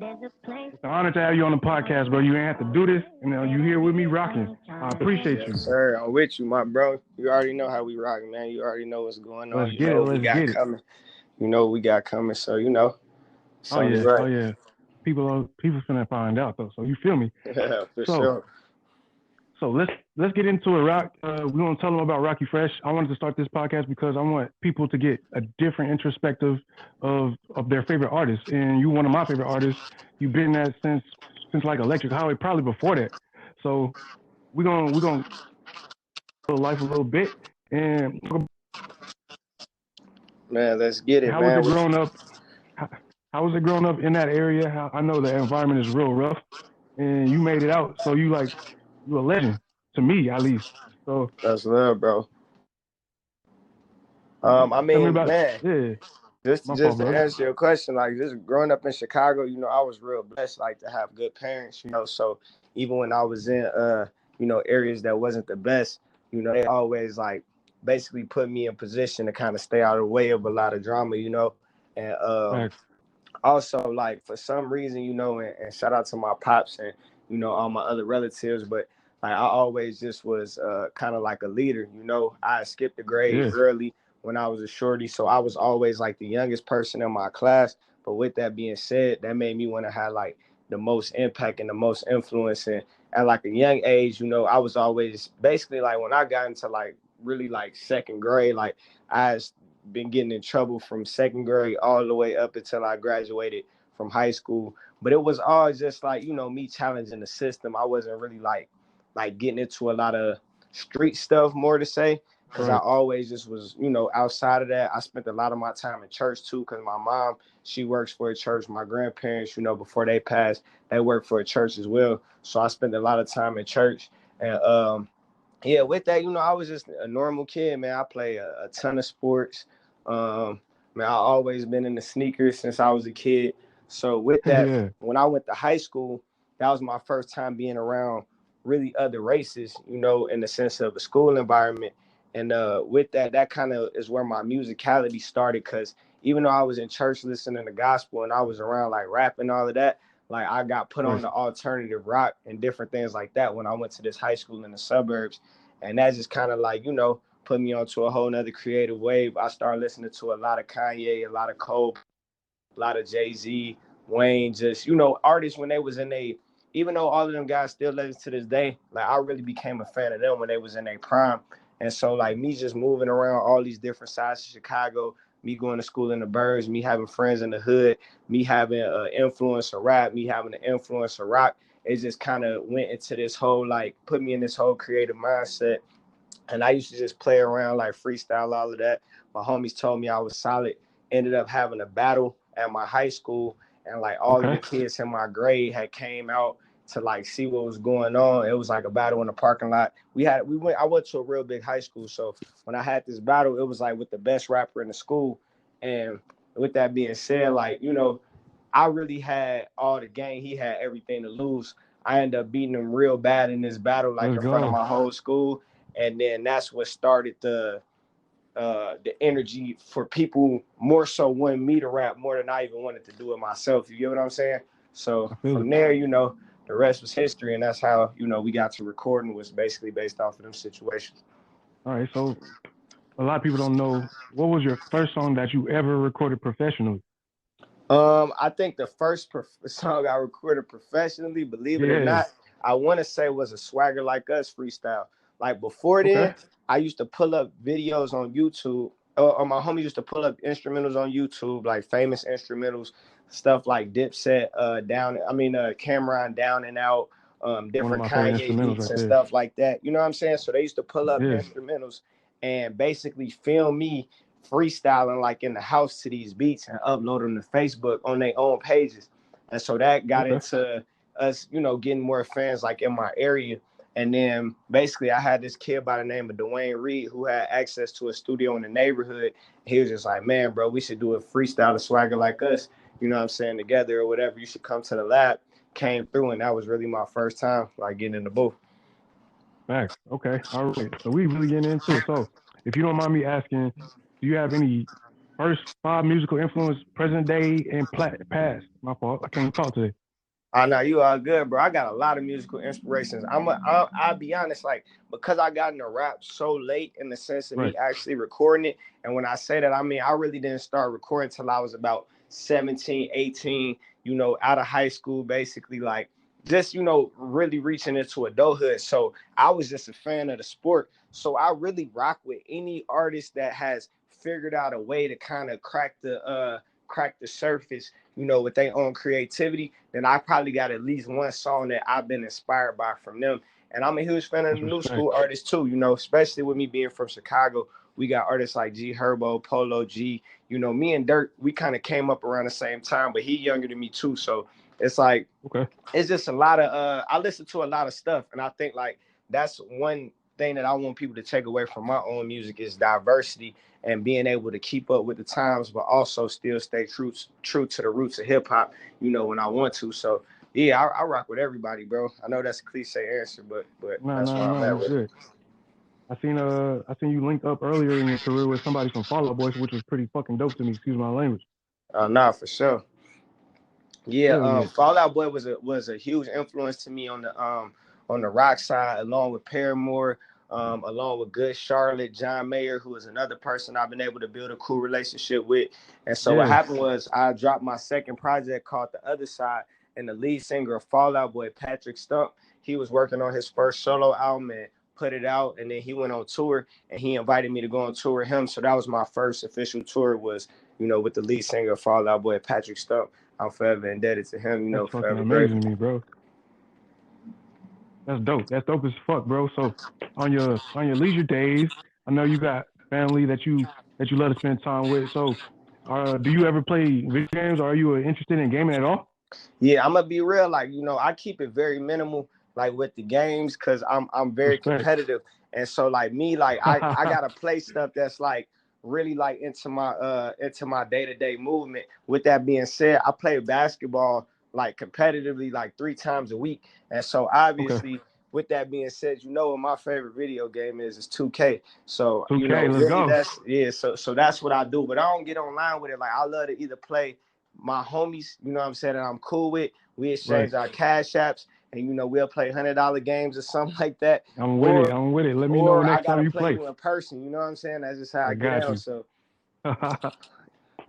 It's an honor to have you on the podcast, bro. You ain't have to do this, and you here with me rocking. I appreciate you. Yes, sir. I'm with you, my bro. You already know how we rock, man. You already know what's going on. Let's get it. Let's get it. Coming. You know what we got coming, so you know. Oh yeah, right. Oh yeah. People finna find out though. So you feel me? Yeah, for sure. So let's get into it, Rock. We're gonna tell them about Rocky Fresh. I wanted to start this podcast because I want people to get a different introspective of their favorite artists. And you one of my favorite artists. You've been that since like Electric Highway, probably before that. So we're gonna life a little bit and man, let's get it. How was it growing up? How was it growing up in that area? I know the environment is real rough, and you made it out. So you a legend to me, at least. So that's love, bro. I mean, man, yeah. Just to answer your question, like just growing up in Chicago, you know, I was real blessed, like to have good parents, you know. So even when I was in, you know, areas that wasn't the best, you know, they always like basically put me in position to kind of stay out of the way of a lot of drama, you know. And also, like for some reason, you know, and shout out to my pops and you know all my other relatives, but like I always just was kind of like a leader, you know. I skipped the grade early when I was a shorty, so I was always like the youngest person in my class. But with that being said, that made me want to have like the most impact and the most influence. And at like a young age, you know, I was always basically like when I got into like really like second grade, like I been getting in trouble from second grade all the way up until I graduated from high school. But it was all just like, you know, me challenging the system. I wasn't really like getting into a lot of street stuff, more to say. Because I always just was, you know, outside of that. I spent a lot of my time in church, too, because my mom, she works for a church. My grandparents, you know, before they passed, they worked for a church as well. So I spent a lot of time in church. And, yeah, with that, you know, I was just a normal kid, man. I play a ton of sports. Man, I always been in the sneakers since I was a kid. So with that, when I went to high school, that was my first time being around really other races, you know, in the sense of a school environment. And with that kind of is where my musicality started, because even though I was in church listening to gospel and I was around like rap and all of that, like I got put on the alternative rock and different things like that when I went to this high school in the suburbs. And that just kind of like, you know, put me onto a whole nother creative wave. I started listening to a lot of Kanye, a lot of Cole, a lot of Jay-Z, Wayne, just, you know, artists when they was in even though all of them guys still listen to this day, like I really became a fan of them when they was in their prime. And so like me just moving around all these different sides of Chicago, me going to school in the burbs, me having friends in the hood, me having an influence of rap, me having an influence of rock, it just kind of went into this whole, like, put me in this whole creative mindset. And I used to just play around, like freestyle, all of that. My homies told me I was solid. Ended up having a battle at my high school, and like all of the kids in my grade had came out to like see what was going on. It was like a battle in the parking lot. I went to a real big high school, so when I had this battle, it was like with the best rapper in the school. And with that being said, like, you know, I really had all the game. He had everything to lose. I ended up beating him real bad in this battle, like in front of my whole school. And then that's what started the energy for people more so wanting me to rap more than I even wanted to do it myself. You get what I'm saying? So from there, you know, the rest was history, and that's how, you know, we got to recording, was basically based off of them situations. All right, so a lot of people don't know, what was your first song that you ever recorded professionally? I think the first song I recorded professionally, believe it or not, I want to say was a Swagger Like Us freestyle. Like before then, I used to pull up videos on YouTube, or my homie used to pull up instrumentals on YouTube, like famous instrumentals, stuff like Dipset, Cameron, Down and Out, different Kanye beats and stuff like that. You know what I'm saying? So they used to pull up instrumentals and basically film me freestyling like in the house to these beats and upload them to Facebook on their own pages. And so that got into us, you know, getting more fans like in my area. And then basically I had this kid by the name of Dwayne Reed who had access to a studio in the neighborhood. He was just like, man, bro, we should do a freestyle of Swagger Like Us, you know what I'm saying, together or whatever. You should come to the lab. Came through, and that was really my first time like getting in the booth. Facts. Okay. All right. So we really getting into it. So if you don't mind me asking, do you have any First 5 musical influence, present day and past. My fault. I can't talk today. I know you are good, bro. I got a lot of musical inspirations. I'll be honest, like because I got into rap so late in the sense of me Right. actually recording it. And when I say that, I mean I really didn't start recording till I was about 17, 18, out of high school, basically, like just, really reaching into adulthood. So I was just a fan of the sport. So I really rock with any artist that has figured out a way to kind of crack the surface, with their own creativity, then I probably got at least one song that I've been inspired by from them. And I'm a huge fan of That's the new respect. school artists too, especially with me being from Chicago. We got artists like G Herbo, Polo G. Me and Dirk, we kind of came up around the same time, but he younger than me too. So it's like Okay. it's just a lot of I listen to a lot of stuff, and I think like that's one thing that I want people to take away from my own music is diversity and being able to keep up with the times, but also still stay true to the roots of hip hop, when I want to. So yeah, I rock with everybody, bro. I know that's a cliche answer, but No, that's no, where I'm no. at You with it. good. I seen you linked up earlier in your career with somebody from Fall Out Boys, which was pretty fucking dope to me. Excuse my language. Nah, for sure. Yeah, Hell yeah. Fall Out Boy was a huge influence to me on the rock side, along with Paramore, along with Good Charlotte, John Mayer, who is another person I've been able to build a cool relationship with. And so what Yeah. happened was I dropped my second project called The Other Side, and the lead singer of Fall Out Boy, Patrick Stump, he was working on his first solo album and put it out, and then he went on tour and he invited me to go on tour with him. So that was my first official tour was, with the lead singer of Fall Out Boy, Patrick Stump. I'm forever indebted to him, That's fucking forever amazing grateful. to me, bro. That's dope. That's dope as fuck, bro. So on your leisure days, I know you got family that you love to spend time with. So, do you ever play video games? Or are you interested in gaming at all? Yeah, I'm gonna be real. Like, I keep it very minimal, like with the games, because I'm very Respect. competitive. And so like me, like I gotta play stuff that's like really like into my day-to-day movement. With that being said, I play basketball like competitively like 3 times a week. And so Okay. obviously with that being said, what my favorite video game is 2K. So, 2K, let's really go. that's yeah, so that's what I do. But I don't get online with it. Like I love to either play my homies, what I'm saying, that I'm cool with. We Right. exchange our cash apps and we'll play $100 games or something like that. I'm with it. Or I'm with it. Let me know or I next time gotta you play play. you in person, you know what I'm saying? That's just how I I get got down. you. So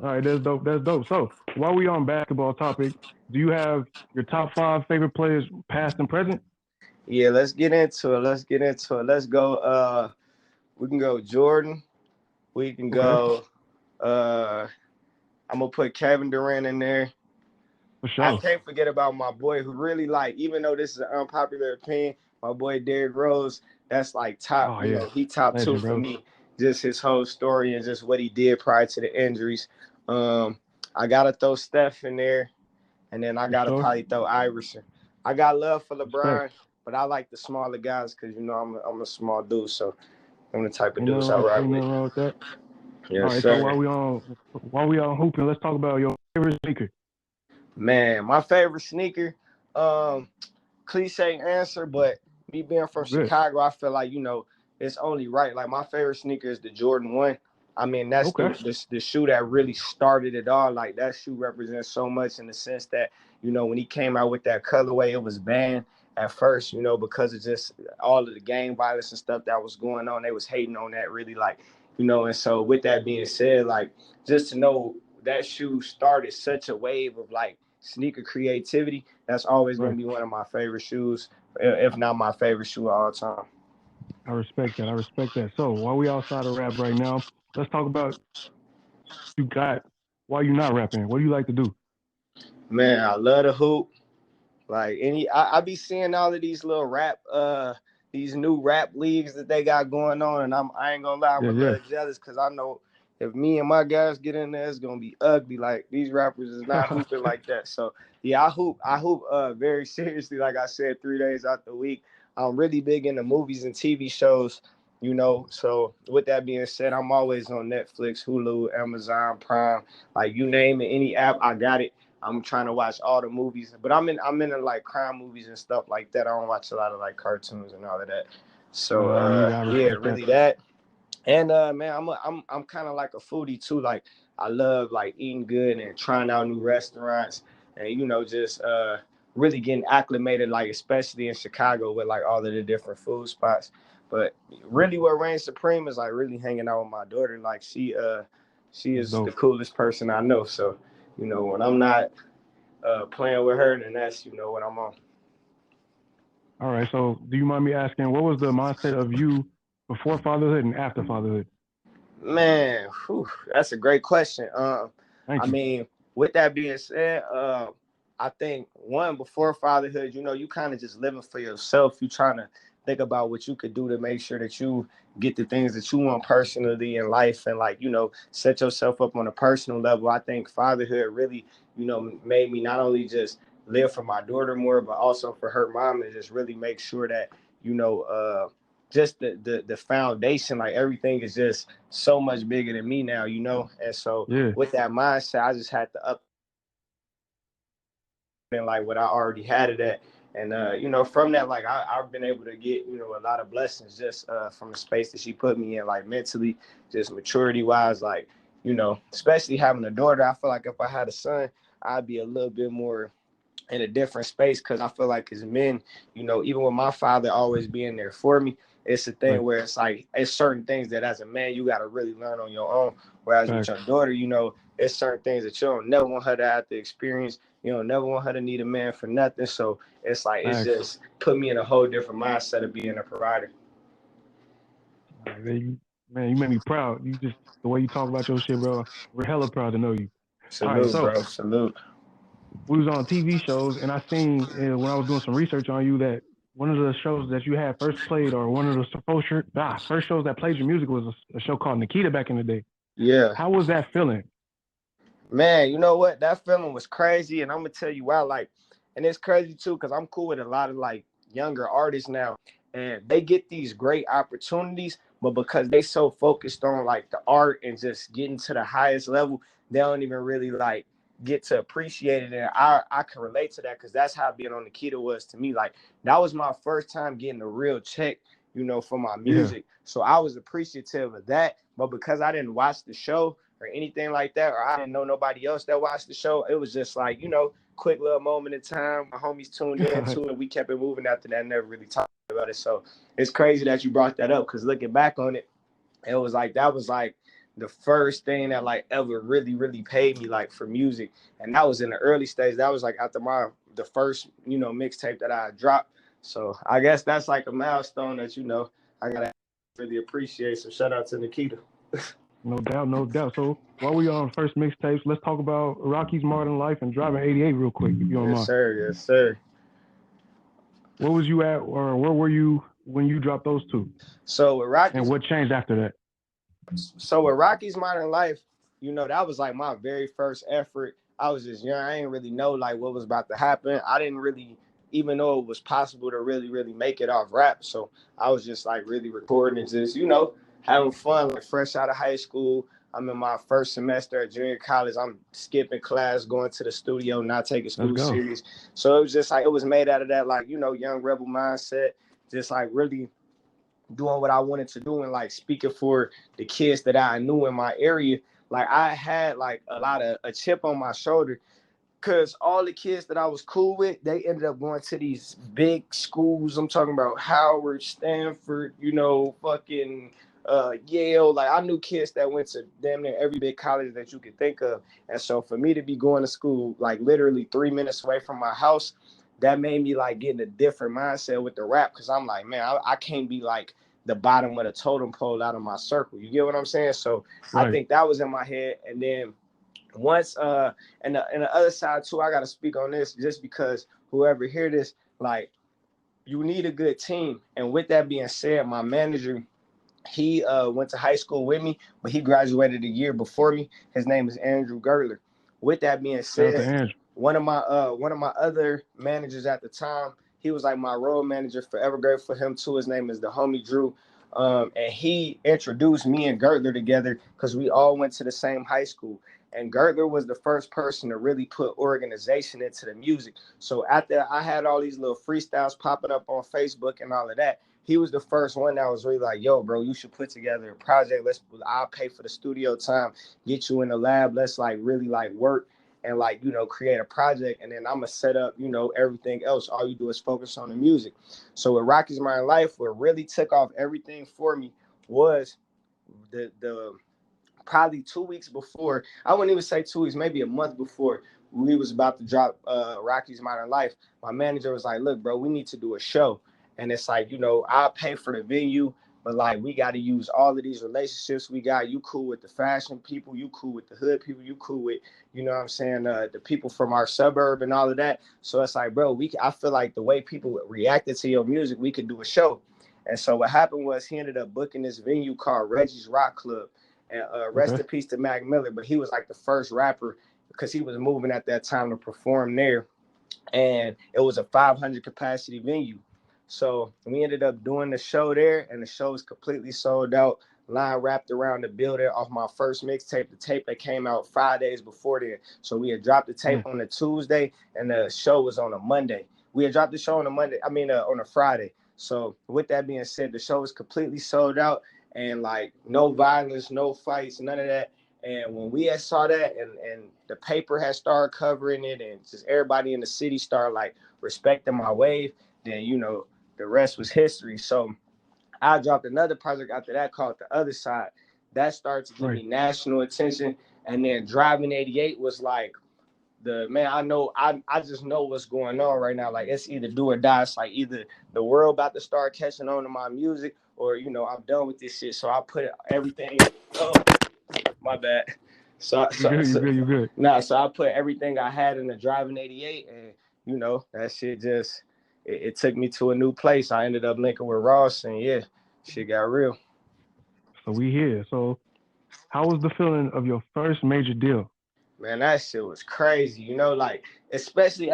All right, that's dope. That's dope. So, while we on basketball topic, do you have your top 5 favorite players, past and present? yeah, let's get into it. Let's go. We can go Jordan. We can Okay, go I'm gonna put Kevin Durant in there. for I sure. can't forget about my boy who really like, even though this is an unpopular opinion, my boy Derrick Rose, that's like top, Oh yeah, he top two legend, for bro. me. Just his whole story and just what he did prior to the injuries. Um, I gotta throw Steph in there, and then I For gotta sure. probably throw Iverson. I got love for Respect. LeBron, but I like the smaller guys because I'm a small dude, so I'm the type of Ain't nothing dudes I wrong. ride Ain't with. nothing wrong with that. All Yes, right. So sir. while we on hooping, let's talk about your favorite sneaker. Man, my favorite sneaker. Um, Cliche answer, but me being from Good. Chicago, I feel like it's only right. Like my favorite sneaker is the Jordan 1. I mean, that's Okay. the shoe that really started it all. Like that shoe represents so much in the sense that when he came out with that colorway, it was banned at first, because of just all of the gang violence and stuff that was going on. They was hating on that really, like, And so with that being said, like just to know that shoe started such a wave of like sneaker creativity, that's always going Right. to be one of my favorite shoes, if not my favorite shoe of all time. I respect that. I respect that. So while we outside of rap right now, let's talk about you got why you not rapping. What do you like to do? Man, I love the hoop. Like I be seeing all of these little rap, these new rap leagues that they got going on, and I ain't gonna lie, I'm Yeah, a yeah. little jealous because I know if me and my guys get in there, it's gonna be ugly. Like these rappers is not hooping like that. So yeah, I hoop very seriously. Like I said, 3 days out the week. I'm really big into movies and TV shows. So with that being said, I'm always on Netflix, Hulu, Amazon Prime, like you name it, any app, I got it. I'm trying to watch all the movies, but I'm into like crime movies and stuff like that. I don't watch a lot of like cartoons and all of that. So Me either. I yeah, respect that. really that. And man, I'm kind of like a foodie too. Like I love like eating good and trying out new restaurants and, you know, just really getting acclimated, like especially in Chicago with like all of the different food spots. But really what reigns supreme is like really hanging out with my daughter. Like she That's is the dope. coolest person I know. So, you know, when I'm not playing with her, then that's, you know, what I'm on. All right. So, do you mind me asking, what was the mindset of you before fatherhood and after fatherhood? Man, whew, that's a great question. I Thank you. mean, with that being said, I think one before fatherhood, you know, you kind of just living for yourself. You trying to think about what you could do to make sure that you get the things that you want personally in life, and like, you know, set yourself up on a personal level. I think fatherhood really, you know, made me not only just live for my daughter more, but also for her mom, and just really make sure that, you know, just the foundation, like everything is just so much bigger than me now, you know. And so Yeah. with that mindset, I just had to up and like what I already had it at. And you know, from that, like I've been able to get, you know, a lot of blessings just from the space that she put me in, like mentally, just maturity wise, like, you know, especially having a daughter. I feel like if I had a son, I'd be a little bit more in a different space, because I feel like as men, you know, even with my father always being there for me, it's a thing Right. where it's like it's certain things that as a man you got to really learn on your own. Whereas with Facts. your daughter, you know, it's certain things that you don't never want her to have to experience. You don't never want her to need a man for nothing. So it's like it's Facts. just put me in a whole different mindset of being a provider. All right, man, you made me proud. You just the way you talk about your shit, bro. We're hella proud to know you. All right, Salute, so bro. Salute. we was on TV shows, and I seen when I was doing some research on you that one of the shows that you had first played, or one of the first shows that played your music was a show called Nikita back in the day. Yeah. How was that feeling? Man, you know what? That feeling was crazy, and I'm gonna tell you why. Like, and it's crazy too, because I'm cool with a lot of like younger artists now, and they get these great opportunities, but because they so focused on like the art and just getting to the highest level, they don't even really like get to appreciate it. And I can relate to that, because that's how being on the keto was to me. Like, that was my first time getting a real check, you know, for my Yeah. music. So I was appreciative of that. But because I didn't watch the show or anything like that, or I didn't know nobody else that watched the show, it was just like, you know, quick little moment in time. My homies tuned in to it. We kept it moving after that, never really talked about it. So it's crazy that you brought that up, because looking back on it, it was like that was like the first thing that like ever really paid me like for music. And that was in the early stage. That was like after the first, you know, mixtape that I dropped. So I guess that's like a milestone that, you know, I gotta really appreciate. So shout out to Nikita. No doubt, no doubt. So while we on first mixtapes, let's talk about Rocky's Modern Life and Driving 88 real quick, if you don't Yes, mind. sir. Yes, sir. Where was you at, or where were you when you dropped those two? So with And Rockies, what changed after that? Rocky's Modern Life, you know, that was like my very first effort. I was just young. I didn't really know like what was about to happen. I didn't really even know it was possible to really make it off rap. So I was just like really recording and just, you know, having fun, like fresh out of high school. I'm in my first semester at junior college. I'm skipping class, going to the studio, not taking Let's school go. serious. So it was just like it was made out of that, like, you know, young rebel mindset, just like really doing what I wanted to do, and like speaking for the kids that I knew in my area. Like, I had like a lot of a chip on my shoulder, because all the kids that I was cool with, they ended up going to these big schools. I'm talking about Howard, Stanford, you know, fucking Yale. Like, I knew kids that went to damn near every big college that you could think of. And so for me to be going to school like literally 3 minutes away from my house, that made me like get in a different mindset with the rap, because I'm like, man, I can't be like the bottom of the totem pole out of my circle. You get what I'm saying? So I Right. think that was in my head. And then once and the other side too, I gotta speak on this just because whoever hear this, like, you need a good team. And with that being said, my manager, he went to high school with me, but he graduated a year before me. His name is Andrew Gertler. With that being Shout out to said, Andrew. one of my other managers at the time, he was like my role manager. Forever grateful for him too. His name is the homie Drew. And he introduced me and Gertler together because we all went to the same high school. And Gertler was the first person to really put organization into the music. So after I had all these little freestyles popping up on Facebook and all of that, he was the first one that was really like, yo, bro, you should put together a project. I'll pay for the studio time, get you in the lab. Let's like really like work and like, you know, create a project. And then I'm going to set up, you know, everything else. All you do is focus on the music. So with Rockie's Modern Life, what really took off everything for me was the probably 2 weeks before, I wouldn't even say 2 weeks, maybe a month before we was about to drop Rockie's Modern Life, my manager was like, look, bro, we need to do a show. And it's like, you know, I'll pay for the venue, but like we got to use all of these relationships we got. You cool with the fashion people, you cool with the hood people, you cool with, you know what I'm saying, the people from our suburb and all of that. So it's like, bro, I feel like the way people reacted to your music, we could do a show. And so what happened was he ended up booking this venue called Reggie's Rock Club. And rest in peace to Mac Miller, but he was like the first rapper because he was moving at that time to perform there. And it was a 500 capacity venue. So we ended up doing the show there, and the show was completely sold out. Line wrapped around the building off my first mixtape, the tape that came out 5 days before then. So we had dropped the tape on a Tuesday, and the show was on a Monday. We had dropped the show on a Monday, on a Friday. So with that being said, the show was completely sold out, and like no violence, no fights, none of that. And when we had saw that, and the paper had started covering it, and just everybody in the city started like respecting my wave, then you know the rest was history. So I dropped another project after that called The Other Side. That started to give me national attention. And then Driving 88 was like I just know what's going on right now. Like it's either do or die. It's like either the world about to start catching on to my music, or you know, I'm done with this shit. So I put everything. Oh, my bad. So you good. Nah, so I put everything I had in the Driving 88, and you know, that shit just it took me to a new place. I ended up linking with Ross, and yeah, shit got real. So we here. So how was the feeling of your first major deal? Man, that shit was crazy. You know, like especially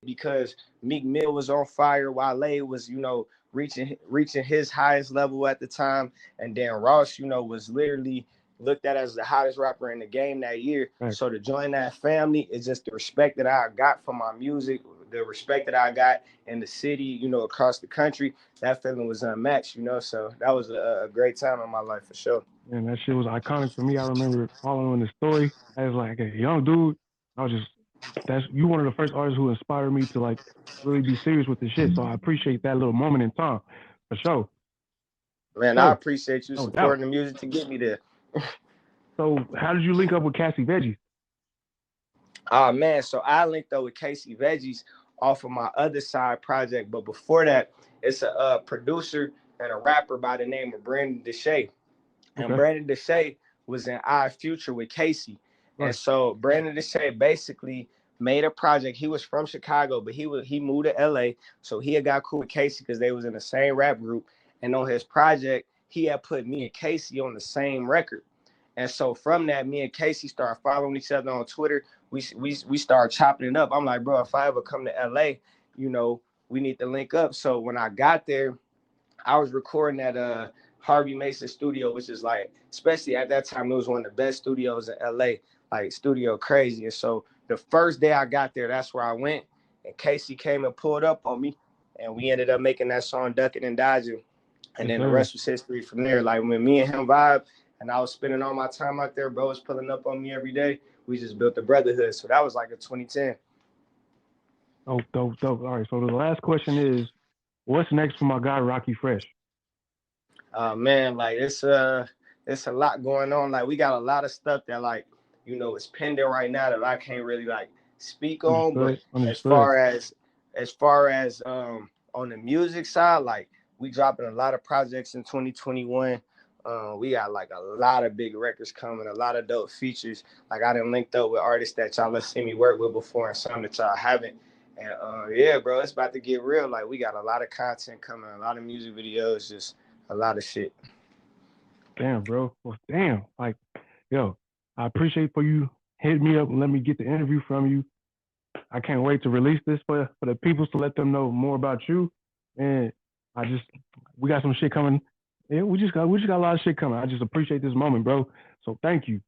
because Meek Mill was on fire, Wale was, you know, reaching his highest level at the time, and then Ross, you know, was literally looked at as the hottest rapper in the game that year. Right. So to join that family is just the respect that I got from my music, the respect that I got in the city, you know, across the country. That feeling was unmatched, you know. So that was a great time in my life for sure. And that shit was iconic for me. I remember following the story as like a young dude. I was just you one of the first artists who inspired me to like really be serious with this shit. So I appreciate that little moment in time for sure. Man, I appreciate you no supporting doubt. the music to get me there. So how did you link up with Cassie Veggie? Oh man, so I linked up with Casey Veggies off of my Other Side project, but before that, it's a producer and a rapper by the name of Brandon Deshay. And Brandon Deshay was in Our Future with Casey. And so Brandon Deshay basically made a project. He was from Chicago, but he moved to LA. So he had got cool with Casey because they was in the same rap group. And on his project, he had put me and Casey on the same record. And so from that, me and Casey started following each other on Twitter. We started chopping it up. I'm like, bro, if I ever come to LA, you know, we need to link up. So when I got there, I was recording at Harvey Mason studio, which is like, especially at that time, it was one of the best studios in LA, like Studio Crazy. And so the first day I got there, that's where I went. And Casey came and pulled up on me, and we ended up making that song Ducking and Dodging. And then the rest was history from there. Like when me and him vibe, and I was spending all my time out there, bro was pulling up on me every day. We just built the brotherhood. So that was like a 2010. Oh, dope. All right. So the last question is, what's next for my guy Rockie Fresh? Man, like it's a lot going on. Like we got a lot of stuff that like, you know, is pending right now that I can't really like speak on. But as far as on the music side, like we dropping a lot of projects in 2021. We got like a lot of big records coming, a lot of dope features. Like I done linked up with artists that y'all have seen me work with before and some that y'all haven't. And yeah, bro, it's about to get real. Like we got a lot of content coming, a lot of music videos, just a lot of shit. Damn, bro. Well, damn. Like, yo, I appreciate for you hitting me up and let me get the interview from you. I can't wait to release this for the people to let them know more about you. And we got some shit coming. Yeah, we just got a lot of shit coming. I just appreciate this moment, bro. So thank you.